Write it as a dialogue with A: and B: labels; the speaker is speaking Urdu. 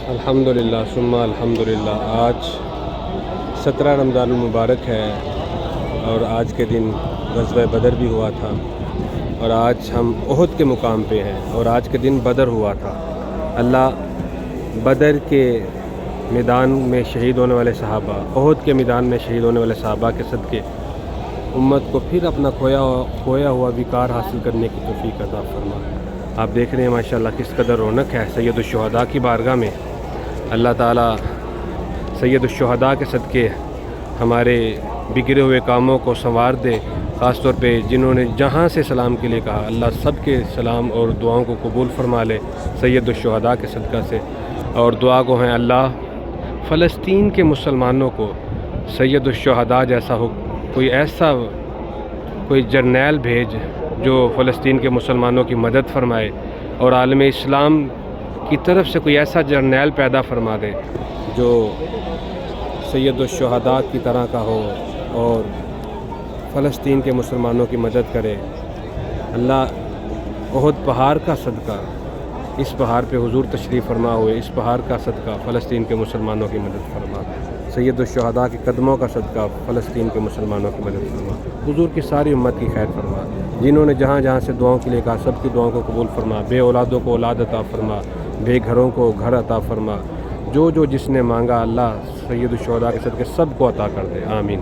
A: الحمدللہ ثم الحمدللہ۔ آج 17 رمضان المبارک ہے اور آج کے دن غزوہ بدر بھی ہوا تھا، اور آج ہم احد کے مقام پہ ہیں اور آج کے دن بدر ہوا تھا۔ اللہ بدر کے میدان میں شہید ہونے والے صحابہ، احد کے میدان میں شہید ہونے والے صحابہ کے صدقے امت کو پھر اپنا کھویا ہوا وقار حاصل کرنے کی توفیق عطا فرما۔ آپ دیکھ رہے ہیں ماشاءاللہ کس قدر رونق ہے سید الشہداء کی بارگاہ میں۔ اللہ تعالیٰ سید الشہداء کے صدقے ہمارے بگڑے ہوئے کاموں کو سنوار دے، خاص طور پہ جنہوں نے جہاں سے سلام کے لیے کہا، اللہ سب کے سلام اور دعاؤں کو قبول فرما لے سید الشہداء کے صدقہ سے۔ اور دعا کو ہیں اللہ فلسطین کے مسلمانوں کو سید الشہداء جیسا ہو، کوئی جرنیل بھیج جو فلسطین کے مسلمانوں کی مدد فرمائے، اور عالم اسلام کی طرف سے کوئی ایسا جرنیل پیدا فرما دے جو سید الشہداء کی طرح کا ہو اور فلسطین کے مسلمانوں کی مدد کرے۔ اللہ احد پہاڑ کا صدقہ، اس پہاڑ پہ حضور تشریف فرما ہوئے، اس پہاڑ کا صدقہ فلسطین کے مسلمانوں کی مدد فرما۔ سید الشہداء کے قدموں کا صدقہ فلسطین کے مسلمانوں کی مدد فرما۔ حضور کی ساری امت کی خیر فرما، جنہوں نے جہاں جہاں سے دعاؤں کے لیے کہا سب کی دعاؤں کو قبول فرما۔ بے اولادوں کو اولاد عطا فرما، بے گھروں کو گھر عطا فرما۔ جو جس نے مانگا اللہ سید الشہداء کے صدقے سب کو عطا کر دے، آمین۔